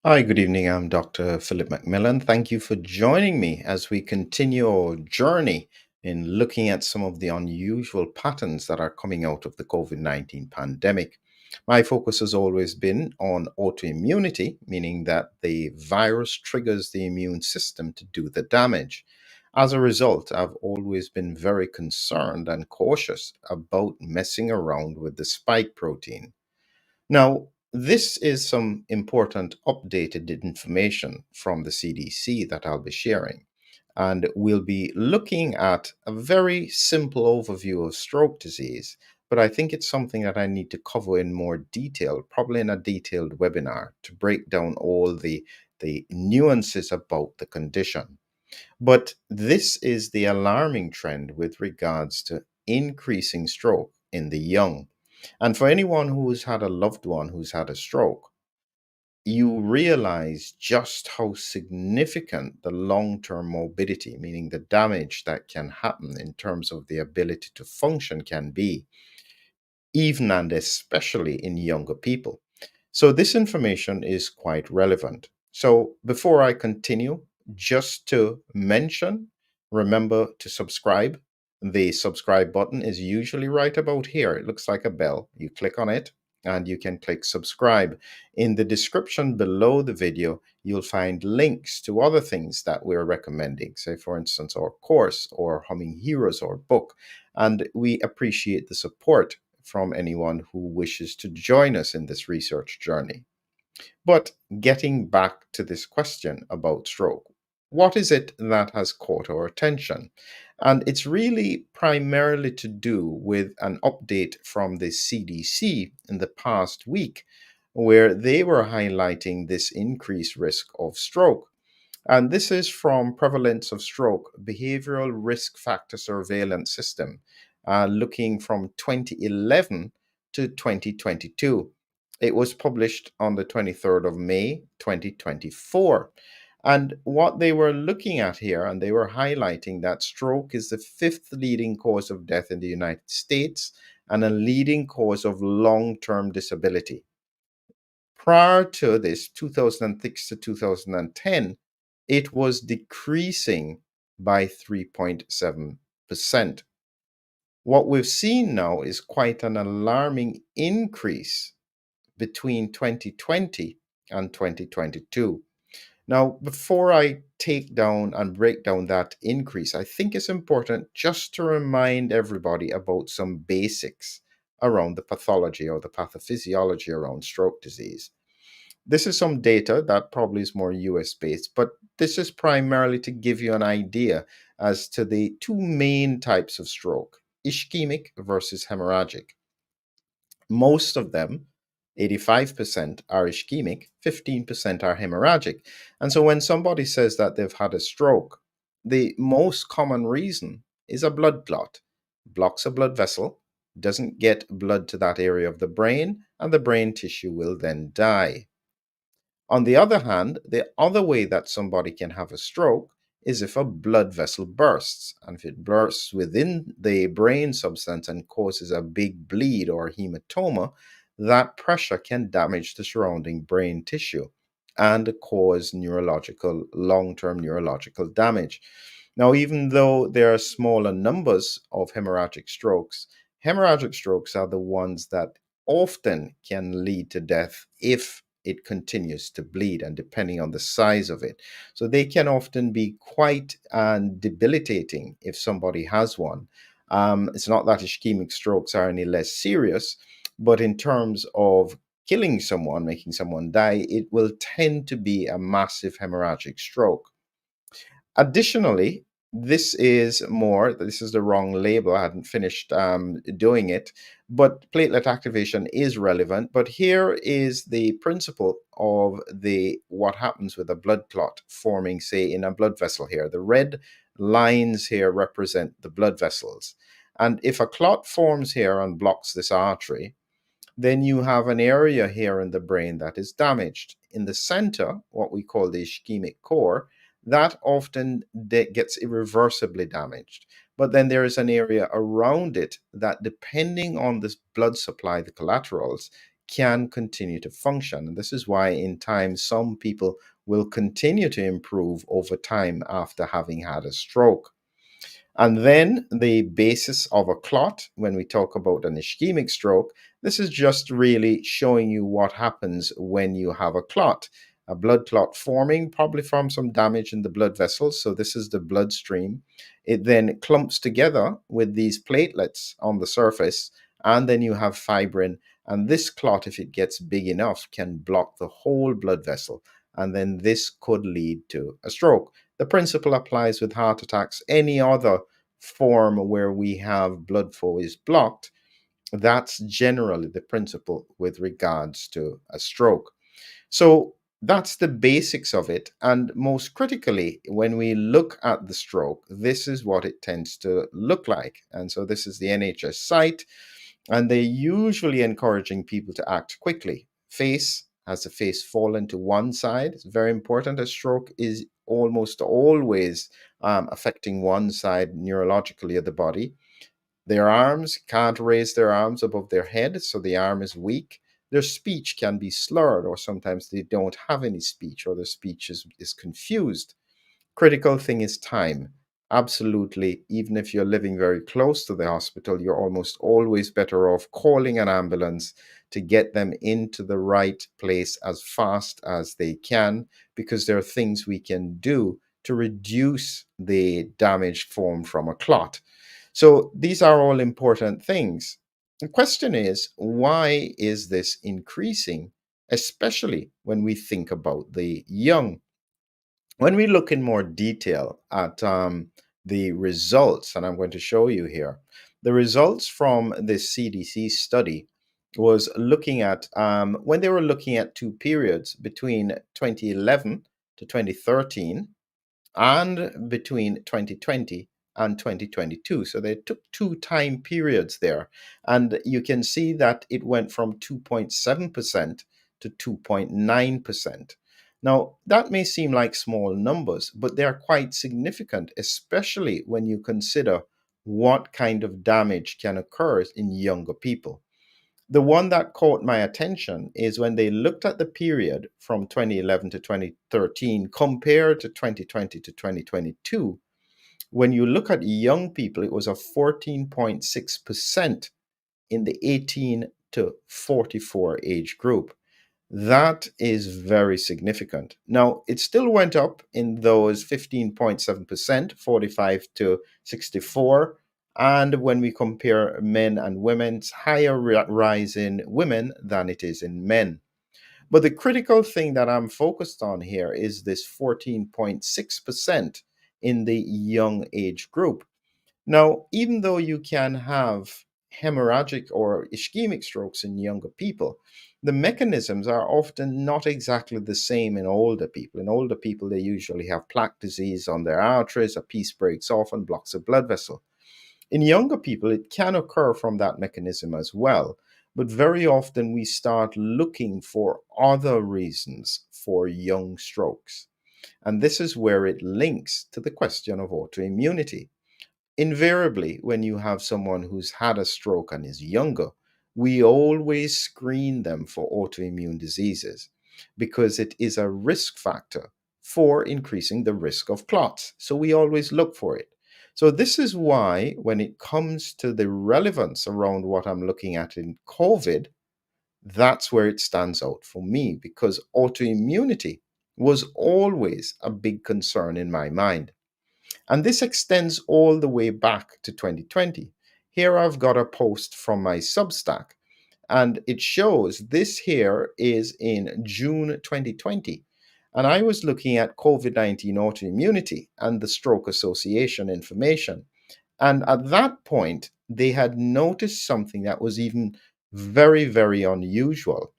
Hi, good evening. I'm Dr. Philip McMillan. Thank you for joining me as we continue our journey in looking at some of the unusual patterns that are coming out of the COVID 19 pandemic. My focus has always been on autoimmunity, meaning that the virus triggers the immune system to do the damage. As a result, I've always been very concerned and cautious about messing around with the spike protein. Now, this is some important updated information from the CDC that I'll be sharing. And we'll be looking at a very simple overview of stroke disease, but I think it's something that I need to cover in more detail, probably in a detailed webinar to break down all the nuances about the condition. But this is the alarming trend with regards to increasing stroke in the young. And for anyone who's had a loved one who's had a stroke, you realize just how significant the long term morbidity, meaning the damage that can happen in terms of the ability to function, can be, even and especially in younger people. So, this information is quite relevant. So, before I continue, just to mention, remember to subscribe. The subscribe button is usually right about here. It looks like a bell. You click on it and you can click subscribe. In the description below the video, you'll find links to other things that we're recommending, say, for instance, our course or Humming Heroes or book. And we appreciate the support from anyone who wishes to join us in this research journey. But getting back to this question about stroke, what is it that has caught our attention? And it's really primarily to do with an update from the CDC in the past week, where they were highlighting this increased risk of stroke. And this is from Prevalence of Stroke Behavioral Risk Factor Surveillance System, looking from 2011 to 2022. It was published on the 23rd of May, 2024. And what they were looking at here, and they were highlighting that stroke is the fifth leading cause of death in the United States and a leading cause of long term disability. Prior to this, 2006 to 2010, it was decreasing by 3.7%. What we've seen now is quite an alarming increase between 2020 and 2022. Now, before I take down and break down that increase, I think it's important just to remind everybody about some basics around the pathology or the pathophysiology around stroke disease. This is some data that probably is more US based, but this is primarily to give you an idea as to the two main types of stroke: ischemic versus hemorrhagic. Most of them, 85%, are ischemic, 15% are hemorrhagic. And so when somebody says that they've had a stroke, the most common reason is a blood clot. Blocks a blood vessel, doesn't get blood to that area of the brain, and the brain tissue will then die. On the other hand, the other way that somebody can have a stroke is if a blood vessel bursts. And if it bursts within the brain substance and causes a big bleed or hematoma, that pressure can damage the surrounding brain tissue and cause neurological, long term neurological damage. Now, even though there are smaller numbers of hemorrhagic strokes are the ones that often can lead to death if it continues to bleed, and depending on the size of it. So they can often be quite debilitating if somebody has one. It's not that ischemic strokes are any less serious, but in terms of killing someone, making someone die, it will tend to be a massive hemorrhagic stroke. Additionally, this is the wrong label. I hadn't finished doing it, but platelet activation is relevant. But here is the principle of the what happens with a blood clot forming, say, in a blood vessel here. The red lines here represent the blood vessels. And if a clot forms here and blocks this artery, then you have an area here in the brain that is damaged. In the center, what we call the ischemic core, that often gets irreversibly damaged. But then there is an area around it that, depending on the blood supply, the collaterals, can continue to function. And this is why, in time, some people will continue to improve over time after having had a stroke. And then the basis of a clot, when we talk about an ischemic stroke, this is just really showing you what happens when you have a clot. A blood clot forming, probably from some damage in the blood vessels. So this is the bloodstream. It then clumps together with these platelets on the surface, and then you have fibrin. And this clot, if it gets big enough, can block the whole blood vessel. And then this could lead to a stroke. The principle applies with heart attacks, any other form where we have blood flow is blocked. That's generally the principle with regards to a stroke. So that's the basics of it. And most critically, when we look at the stroke, this is what it tends to look like. And so this is the NHS site, and they're usually encouraging people to act quickly. Face, has the face fallen to one side? It's very important. A stroke is almost always affecting one side neurologically of the body. Their arms can't raise their arms above their head, so the arm is weak. Their speech can be slurred, or sometimes they don't have any speech, or their speech is confused. Critical thing is time. Absolutely. Even if you're living very close to the hospital, you're almost always better off calling an ambulance to get them into the right place as fast as they can, because there are things we can do to reduce the damage formed from a clot. So these are all important things. The question is, why is this increasing, especially when we think about the young? When we look in more detail at the results, and I'm going to show you here, the results from this CDC study was looking at when they were looking at two periods between 2011 to 2013 and between 2020 and 2022. So they took two time periods there. And you can see that it went from 2.7% to 2.9%. Now, that may seem like small numbers, but they are quite significant, especially when you consider what kind of damage can occur in younger people. The one that caught my attention is when they looked at the period from 2011 to 2013 compared to 2020 to 2022. When you look at young people, it was a 14.6% in the 18 to 44 age group. That is very significant. Now, it still went up in those 15.7%, 45 to 64. And when we compare men and women, it's higher rise in women than it is in men. But the critical thing that I'm focused on here is this 14.6% in the young age group. Now, even though you can have hemorrhagic or ischemic strokes in younger people, the mechanisms are often not exactly the same in older people. In older people, they usually have plaque disease on their arteries, a piece breaks off and blocks a blood vessel. In younger people, it can occur from that mechanism as well, but very often we start looking for other reasons for young strokes. And this is where it links to the question of autoimmunity. Invariably, when you have someone who's had a stroke and is younger, we always screen them for autoimmune diseases because it is a risk factor for increasing the risk of clots. So we always look for it. So this is why when it comes to the relevance around what I'm looking at in COVID, that's where it stands out for me, because autoimmunity was always a big concern in my mind. And this extends all the way back to 2020. Here I've got a post from my Substack, and it shows this here is in June 2020. And I was looking at COVID 19 autoimmunity and the Stroke Association information. And at that point, they had noticed something that was even very, very unusual.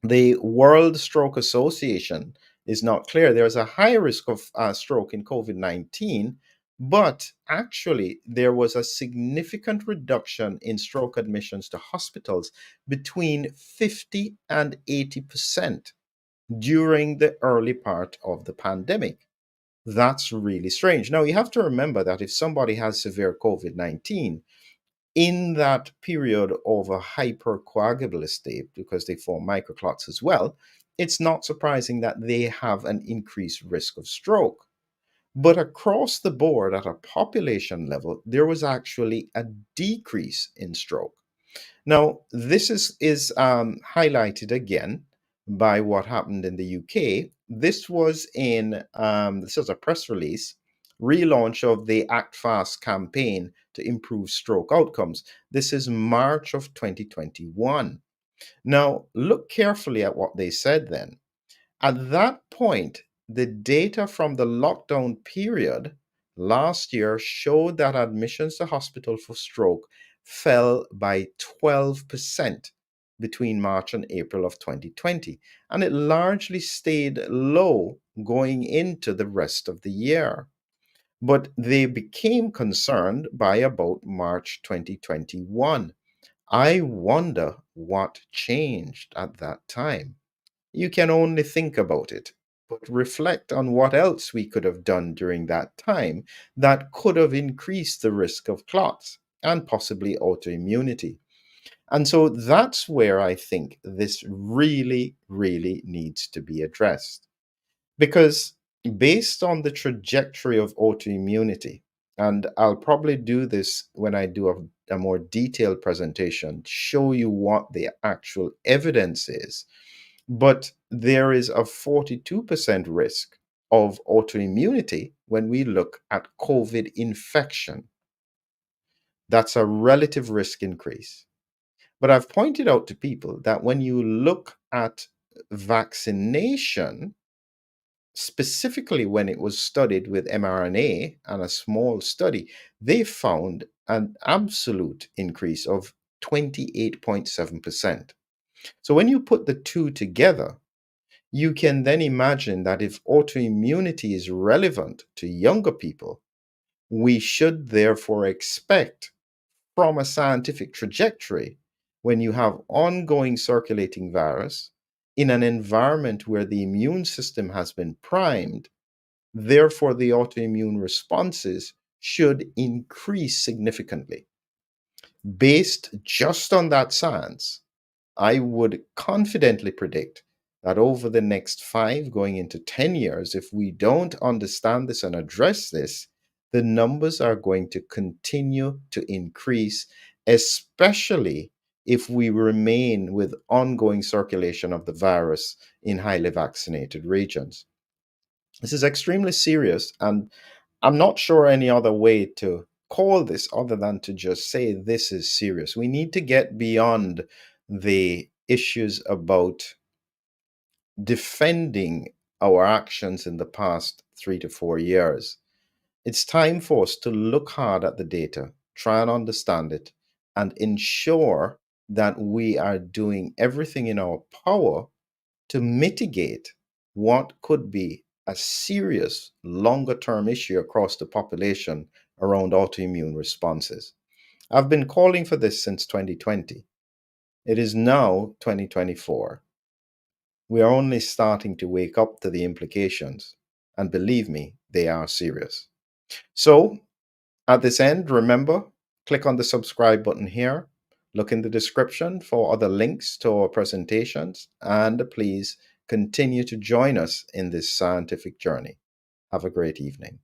The World Stroke Association is not clear. There's a high risk of stroke in COVID 19, but actually, there was a significant reduction in stroke admissions to hospitals between 50 and 80% during the early part of the pandemic. That's really strange. Now, you have to remember that if somebody has severe COVID 19, in that period of a hypercoagulable state, because they form microclots as well, it's not surprising that they have an increased risk of stroke. But across the board, at a population level, there was actually a decrease in stroke. Now, this is highlighted again by what happened in the UK. This was this was a press release, relaunch of the Act Fast campaign to improve stroke outcomes. This is March of 2021. Now, look carefully at what they said then. At that point, the data from the lockdown period last year showed that admissions to hospital for stroke fell by 12% between March and April of 2020, and it largely stayed low going into the rest of the year. But they became concerned by about March 2021. I wonder what changed at that time. You can only think about it, but reflect on what else we could have done during that time that could have increased the risk of clots and possibly autoimmunity. And so that's where I think this really, really needs to be addressed. Because based on the trajectory of autoimmunity, and I'll probably do this when I do a more detailed presentation, show you what the actual evidence is, but there is a 42% risk of autoimmunity when we look at COVID infection. That's a relative risk increase. But I've pointed out to people that when you look at vaccination, specifically when it was studied with mRNA and a small study, they found an absolute increase of 28.7%. So when you put the two together, you can then imagine that if autoimmunity is relevant to younger people, we should therefore expect from a scientific trajectory, when you have ongoing circulating virus in an environment where the immune system has been primed, therefore the autoimmune responses should increase significantly. Based just on that science, I would confidently predict that over the next 5 going into 10 years, if we don't understand this and address this, the numbers are going to continue to increase, especially if we remain with ongoing circulation of the virus in highly vaccinated regions. This is extremely serious, and I'm not sure any other way to call this other than to just say this is serious. We need to get beyond the issues about defending our actions in the past 3 to 4 years. It's time for us to look hard at the data, try and understand it, and ensure that we are doing everything in our power to mitigate what could be a serious longer term issue across the population around autoimmune responses. I've been calling for this since 2020. It is now 2024. We are only starting to wake up to the implications, and believe me, they are serious. So, at this end, remember, click on the subscribe button here. Look in the description for other links to our presentations, and please continue to join us in this scientific journey. Have a great evening.